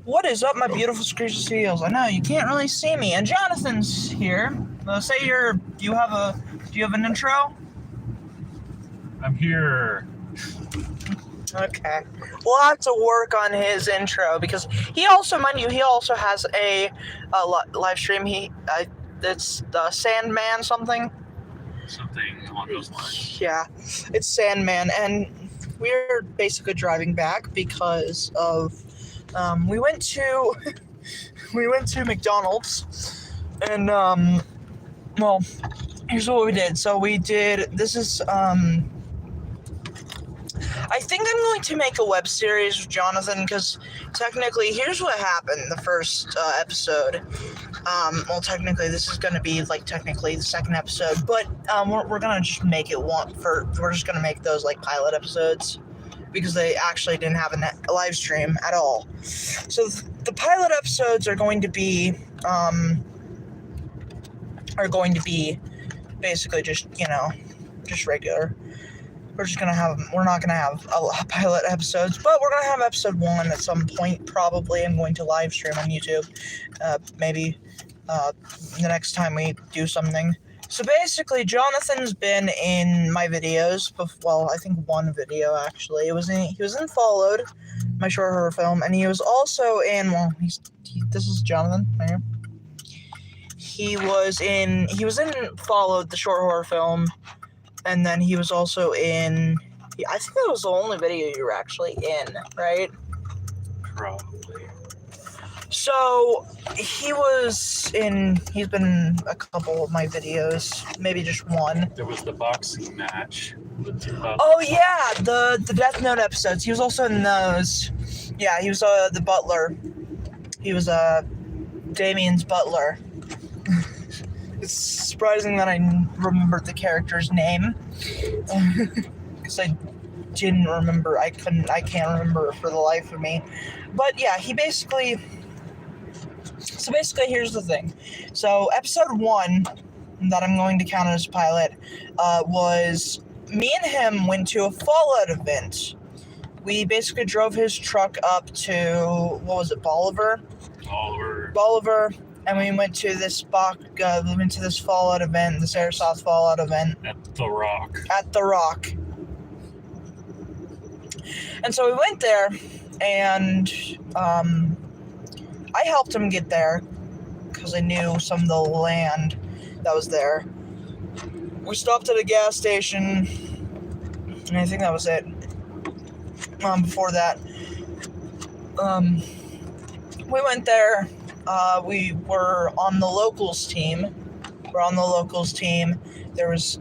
What is up, my beautiful Screechy Seals? I know you can't really see me, and Jonathan's here. Do you have an intro? I'm here. Okay. We'll have to work on his intro because he also has a live stream. It's the Sandman something. Something along those lines. Yeah, it's Sandman, and we're basically driving back because of we went to McDonald's, and well, here's what we did. So I think I'm going to make a web series with Jonathan because technically, here's what happened the first episode. Well, technically, this is going to be technically the second episode, but we're going to just make it we're just going to make those pilot episodes because they actually didn't have a live stream at all. So the pilot episodes are going to be basically just regular. We're not gonna have a pilot episodes, but we're gonna have episode 1 at some point. Probably I'm going to live stream on YouTube, maybe the next time we do something. So basically, Jonathan's been in my videos. Well, I think one video actually. He was in Followed, my short horror film, and he was also in. This is Jonathan right here. He was in Followed, the short horror film. And then he was also in, I think that was the only video you were actually in, right? Probably. So, he's been in a couple of my videos, maybe just one. There was the boxing match. Oh yeah, the Death Note episodes. He was also in those. Yeah, he was the butler. He was Damien's butler. It's surprising that I remembered the character's name, because I didn't remember. I can't remember for the life of me. But yeah, basically, here's the thing. So episode 1 that I'm going to count as pilot was me and him went to a Fallout event. We basically drove his truck up to, Bolivar. And we went to this Fallout event, this Airsoft Fallout event. At The Rock. And so we went there, and I helped him get there because I knew some of the land that was there. We stopped at a gas station, and I think that was it. Before that, we went there. We were on the locals team. There was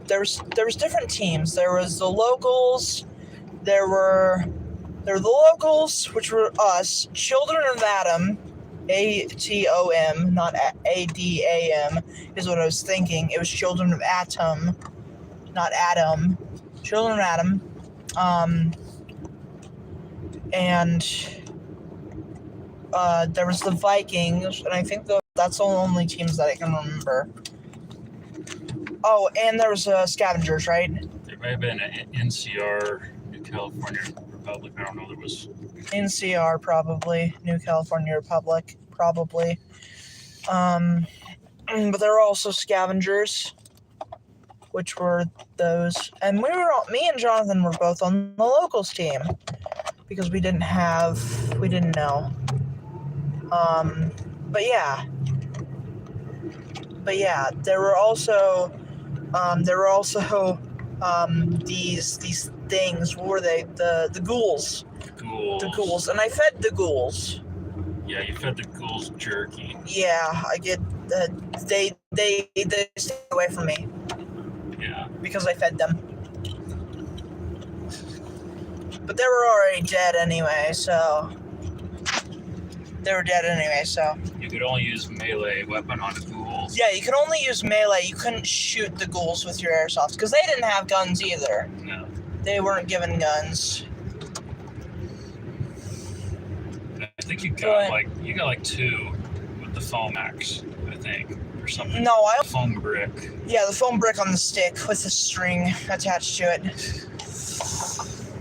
different teams. There was the locals. There were the locals, which were us, Children of Atom, ATOM, not ADAM, is what I was thinking. It was Children of Atom, not Adam. Children of Atom. And there was the Vikings, and I think that's the only teams that I can remember. Oh, and there was Scavengers, right? There may have been an NCR, New California Republic. I don't know. There was NCR, probably. New California Republic, probably. But there were also Scavengers, which were those. And me and Jonathan were both on the locals team because we didn't know. But yeah, there were also these things. What were they? The ghouls. The ghouls, and I fed the ghouls. Yeah, you fed the ghouls jerky. Yeah, I get they stay away from me. Yeah. Because I fed them. But they were already dead anyway, so. You could only use melee weapon on ghouls. Yeah, you could only use melee. You couldn't shoot the ghouls with your airsoft because they didn't have guns either. No. They weren't given guns. I think you got like 2 with the foam axe, I think, or something. No, foam brick. Yeah, the foam brick on the stick with the string attached to it.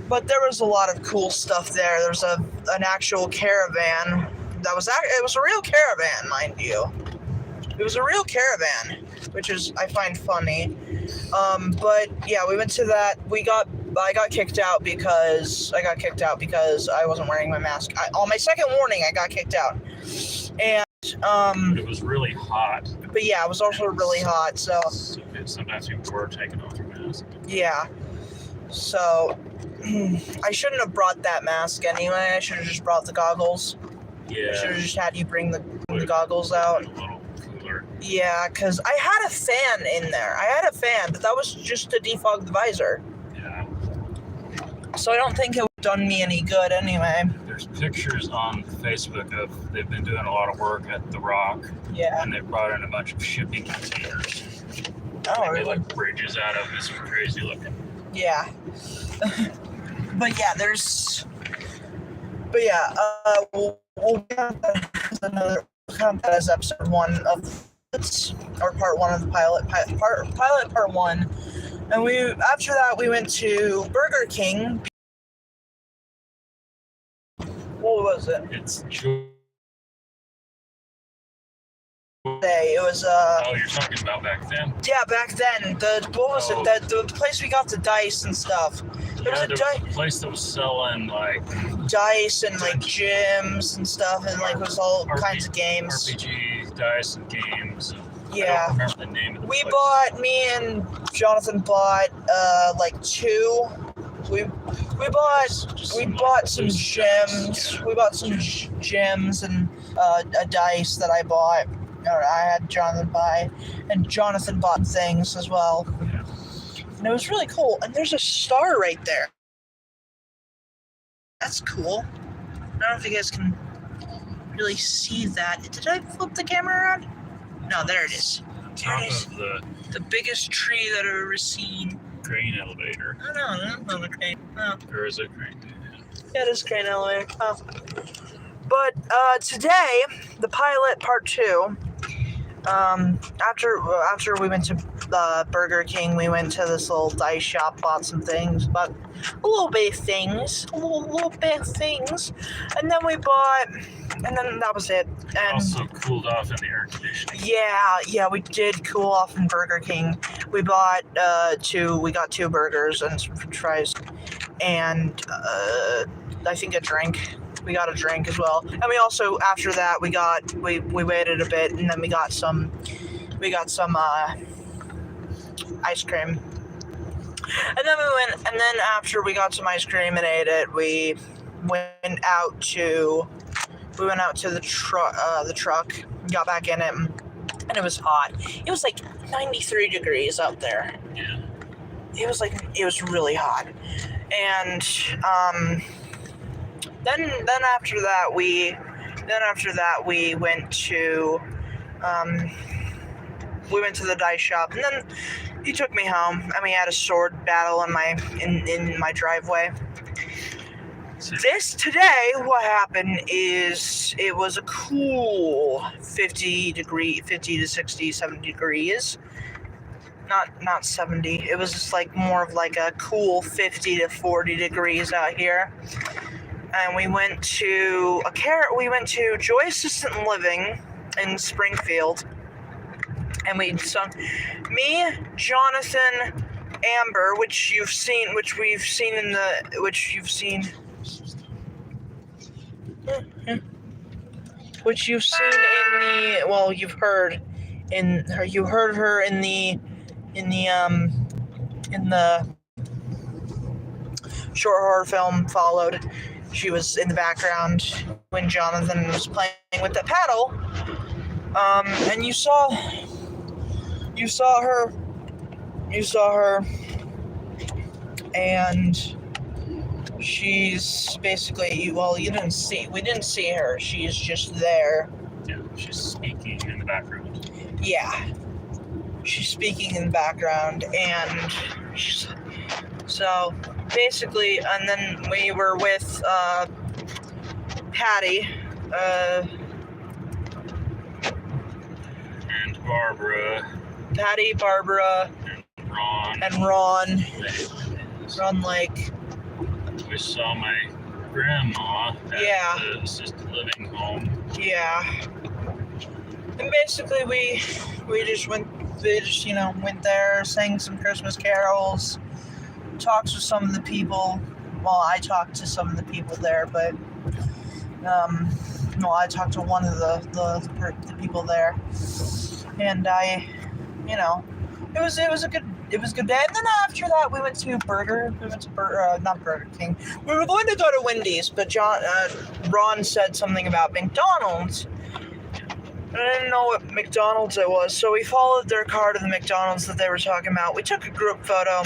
But there was a lot of cool stuff there. There's an actual caravan It was a real caravan, mind you. It was a real caravan, which is I find funny. But yeah, we went to that. I got kicked out because I wasn't wearing my mask. On my second warning, I got kicked out. And It was really hot. but yeah, it was also really hot. So Sometimes people were taking off their mask. yeah. So I shouldn't have brought that mask anyway. I should have just brought the goggles. Yeah. I should have just had you bring the goggles out. A little cooler. Yeah, because I had a fan in there. I had a fan, but that was just to defog the visor. Yeah. So I don't think it would have done me any good anyway. There's pictures on Facebook of they've been doing a lot of work at The Rock, Yeah. and they brought in a bunch of shipping containers. Oh, They made really? like bridges out of it. It's crazy looking. Yeah. But yeah, we'll count that as episode 1 of or part 1 of the pilot part 1. And after that we went to Burger King. What was it? It's It was Oh, you're talking about back then? yeah, back then the place we got the dice and stuff. There was a place that was selling like dice and like gyms and stuff, and like it was all kinds of games. RPG, dice, and games. I Yeah. don't remember the name of the place. Me and Jonathan bought like 2. We bought some gems. We bought some gems and a dice that I bought. Or I had Jonathan buy, and Jonathan bought things as well. Yeah. And it was really cool. And there's a star right there. That's cool. I don't know if you guys can really see that. Did I flip the camera around? No, there it is. Top There it is. of The biggest tree that I've ever seen. the crane elevator. Oh, no, that's not a crane. No. Or is it crane? Yeah, it is crane elevator. Oh. But today, the pilot part 2. After we went to Burger King, we went to this little dice shop, bought some things, but a little bit of things, and then that was it. And Also cooled off in the air conditioning. yeah, we did cool off in Burger King. We got 2 burgers and some french fries, and I think a drink. We got a drink as well, and we also after that we waited a bit, and then we got some ice cream, and then after we got some ice cream and ate it, we went out to the truck, got back in it, and it was hot. It was like 93 degrees out there. Yeah. It was really hot, and Then after that we went to the dice shop, and then he took me home, and we had a sword battle in my driveway. Today, what happened is it was a cool 50 to 60, 70 degrees. Not 70. It was just like more of like a cool 50 to 40 degrees out here. And we went to Joy Assistant Living in Springfield, and me, Jonathan, Amber, which you've seen in the you've heard her in the short horror film Followed. She was in the background when Jonathan was playing with the paddle, and you saw her, and she's basically, we didn't see her. She's just there. Yeah, she's speaking in the background. Yeah, she's speaking in the background, and so basically, and then we were with Patty, And Barbara. Patty, Barbara, And Ron. Ron Lake. We saw my grandma at Yeah. the assisted living home. yeah. And basically we just went there, sang some Christmas carols, talked with some of the people. Well, I talked to some of the people there, but I talked to one of the people there, and it was a good day. And then after that, we went to not Burger King. We were going to go to Wendy's, but Ron said something about McDonald's. I didn't know what McDonald's it was, so we followed their car to the McDonald's that they were talking about. We took a group photo.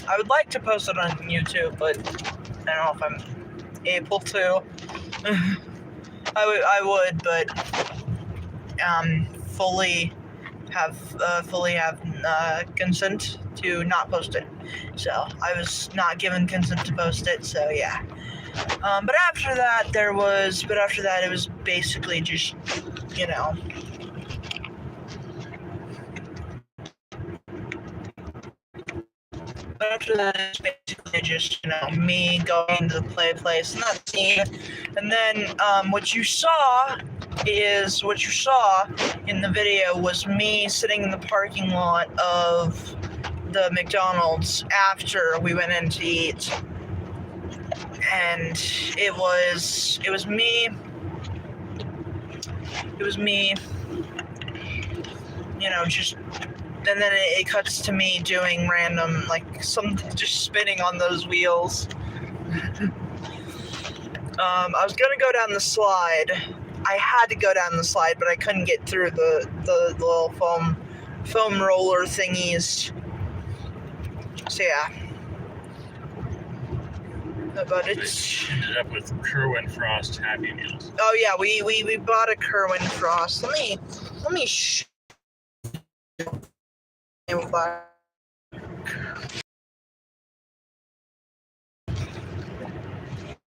I would like to post it on YouTube, but I don't know if I'm able to. I would, but fully have consent to not post it. So I was not given consent to post it. So yeah. But after that, it was basically just, But after that, it's basically just, me going to the play place and that scene. And then what you saw in the video was me sitting in the parking lot of the McDonald's after we went in to eat. And it was me, and then it cuts to me doing random, just spinning on those wheels. I was gonna go down the slide. I had to go down the slide, but I couldn't get through the little foam roller thingies. So yeah. But it's ended up with Kerwin Frost Happy Meals. Oh yeah, we bought a Kerwin Frost. Let me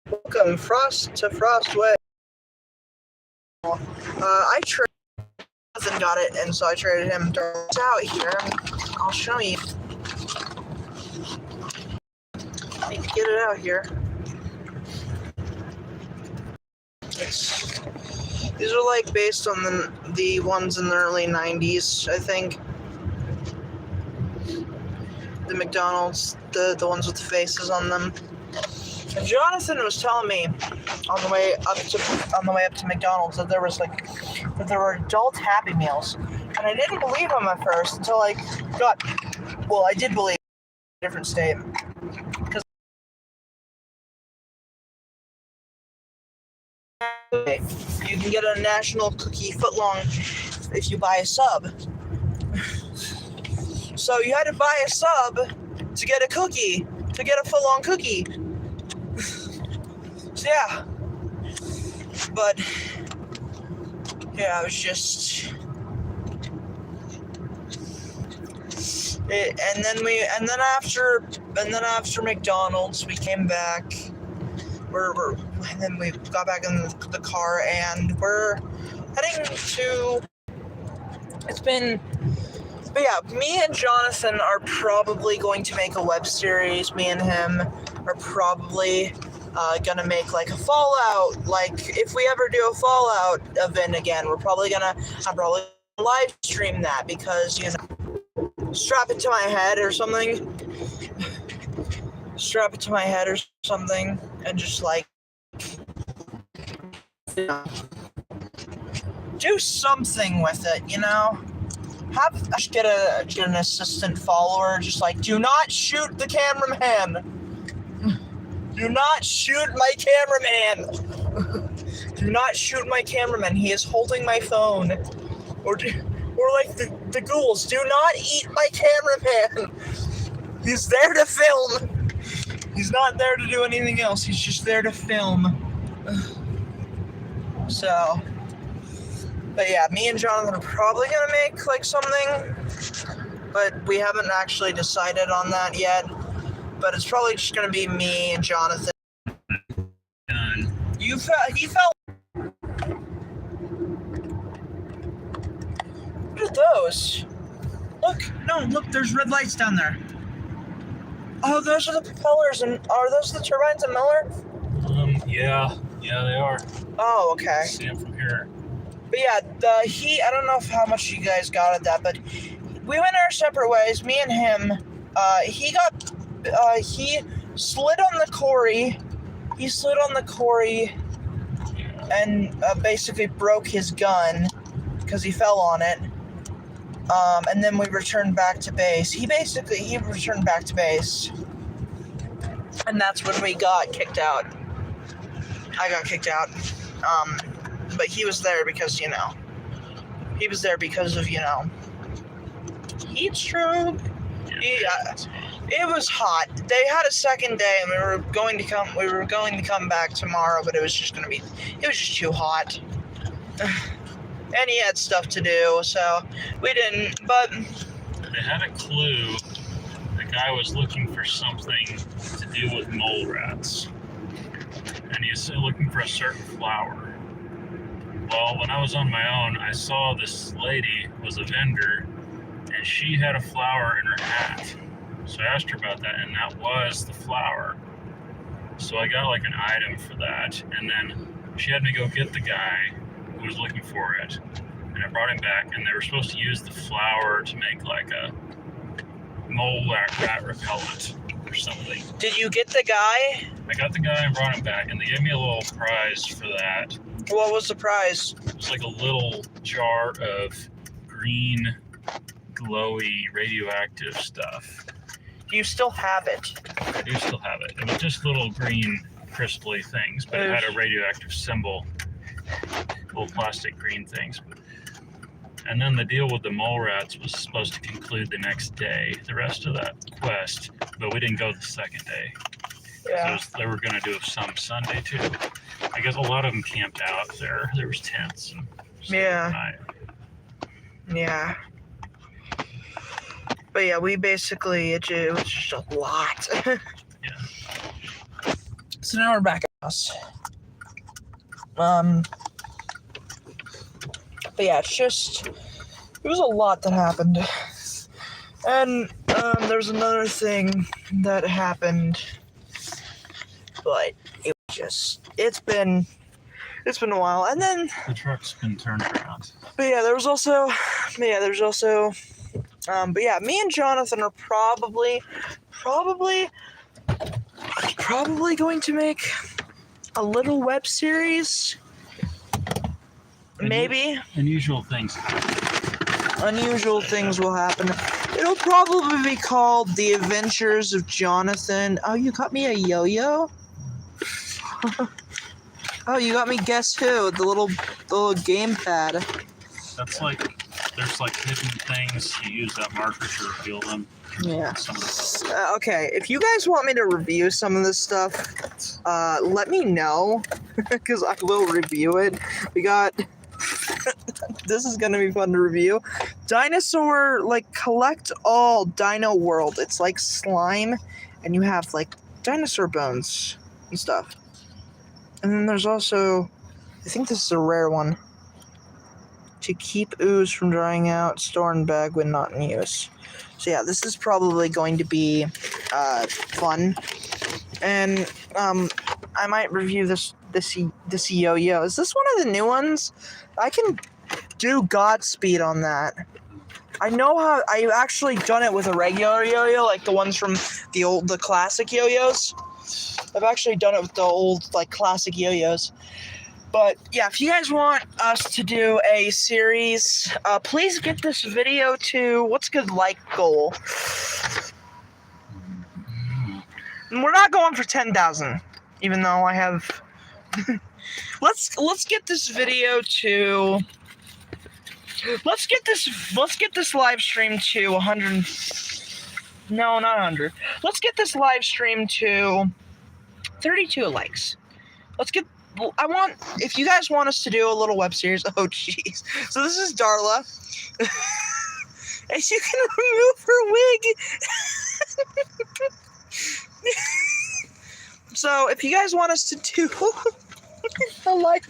Welcome Frost to Frostway. I traded and got it, and so I traded him. It's out here. I'll show you. I need to get it out here. These are based on the ones in the early 90s, I think. The McDonald's, the ones with the faces on them. And Jonathan was telling me on the way up to McDonald's that there were adult Happy Meals, and I didn't believe him at first until I did believe in a different state. You can get a National Cookie footlong if you buy a sub. So you had to buy a sub to get a cookie, to get a footlong cookie. So yeah. But yeah, it was just it, and then after McDonald's we came back. And then we got back in the car and we're heading to. But yeah, me and Jonathan are probably going to make a web series. Me and him are probably gonna make a Fallout. If we ever do a Fallout event again, I'm probably gonna live stream that because strap it to my head or something. And just do something with it, get an assistant follower, just do not shoot the cameraman. Do not shoot my cameraman. Do not shoot my cameraman. He is holding my phone. Or the ghouls, do not eat my cameraman. He's there to film. He's not there to do anything else. He's just there to film. So, but yeah, me and Jonathan are probably gonna make something, but we haven't actually decided on that yet. But it's probably just gonna be me and Jonathan. He fell. What are those? Look, there's red lights down there. Oh, those are the propellers, and are those the turbines in Miller? Yeah. Yeah, they are. Oh, okay. See them from here. But yeah, I don't know how much you guys got at that, but we went our separate ways. Me and him, he slid on the quarry. He slid on the quarry and basically broke his gun because he fell on it. And then we returned back to base. He returned back to base. And that's when we got kicked out. I got kicked out. But he was there because, you know, he was there because of, you know, heat stroke. It was hot. They had a second day, and we were going to come back tomorrow, but it was just too hot. And he had stuff to do, so we didn't, but they had a clue. The guy was looking for something to do with mole rats, and he was looking for a certain flower. Well, when I was on my own, I saw this lady was a vendor, and she had a flower in her hat. So I asked her about that, and that was the flower. So I got like an item for that, and then she had me go get the guy who was looking for it, and I brought him back, and they were supposed to use the flower to make like a mole rat repellent or something. Did you get the guy? I got the guy and brought him back, and they gave me a little prize for that. What was the prize? It was like a little jar of green, glowy, radioactive stuff. Do you still have it? I do still have it. It was just little green, crisply things, but it had a radioactive symbol. Little plastic green things. And then the deal with the mole rats was supposed to conclude the next day, the rest of that quest, but we didn't go the second day. Yeah. They were going to do some Sunday too. I guess a lot of them camped out there. There was tents. And yeah. Yeah. But yeah, we basically, it was just a lot. Yeah. So now we're back at us. But yeah, it was a lot that happened. And there's another thing that happened, but it's been a while. And then the truck's been turned around. But yeah, me and Jonathan are probably going to make a little web series. Maybe. Unusual things will happen. It'll probably be called The Adventures of Jonathan. Oh, you got me a yo-yo? Oh, you got me Guess Who, the little gamepad. That's like, there's like hidden things. You use that marker to reveal them. Yeah. Okay, if you guys want me to review some of this stuff, let me know, because I will review it. We got... This is gonna be fun to review. Dinosaur, like, collect all Dino World. It's like slime, and you have, like, dinosaur bones and stuff. And then there's also, I think this is a rare one. To keep ooze from drying out, store and bag when not in use. So yeah, this is probably going to be fun. And I might review this yo-yo. Is this one of the new ones? I can do Godspeed on that. I know how I've actually done it with a regular yo-yo, like the ones from the classic yo-yos. I've actually done it with the old, like, classic yo-yos. But yeah, if you guys want us to do a series, please get this video to what's a good like goal. And we're not going for 10,000, even though I have. Let's get this video to. Let's get this live stream to 100. No, not 100. Let's get this live stream to 32 likes. If you guys want us to do a little web series, oh jeez. So this is Darla. And you can remove her wig. So if you guys want us to do a live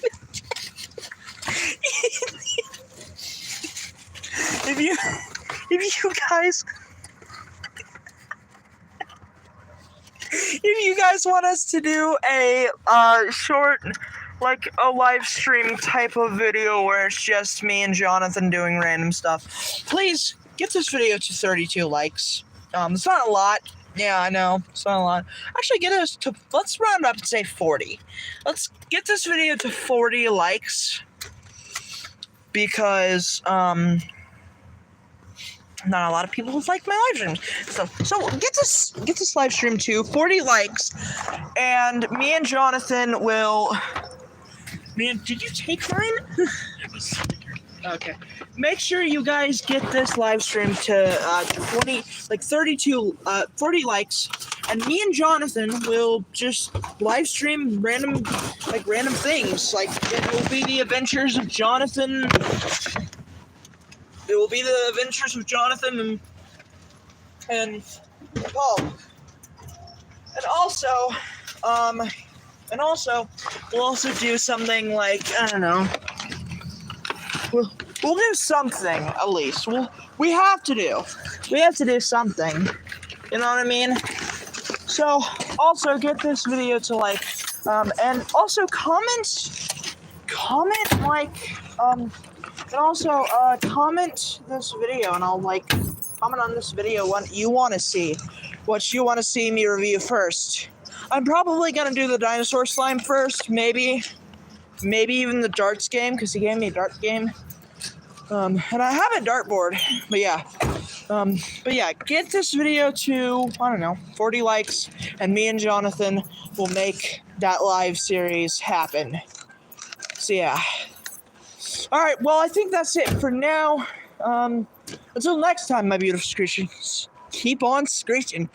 if you guys want us to do a short like a live stream type of video where it's just me and Jonathan doing random stuff. Please get this video to 32 likes. It's not a lot. Yeah, I know. It's not a lot. Actually, let's round up and say 40. Let's get this video to 40 likes because, not a lot of people like my live streams. So get this live stream to 40 likes, and me and Jonathan will. Man, did you take mine? It was Okay. Make sure you guys get this live stream to 40 likes, and me and Jonathan will just live stream random things. Like, it will be the adventures of Jonathan. It will be the adventures of Jonathan and Paul. And also, we'll also do something like, I don't know. We'll do something, at least. We have to do something. You know what I mean? So, also get this video to like, and also comment this video, and I'll like comment on this video what you want to see me review first. I'm probably gonna do the dinosaur slime first, maybe even the darts game, because he gave me a darts game. And I have a dartboard, but yeah, get this video to, I don't know, 40 likes, and me and Jonathan will make that live series happen. So yeah. Alright, well, I think that's it for now. Until next time, my beautiful creatures, keep on screeching.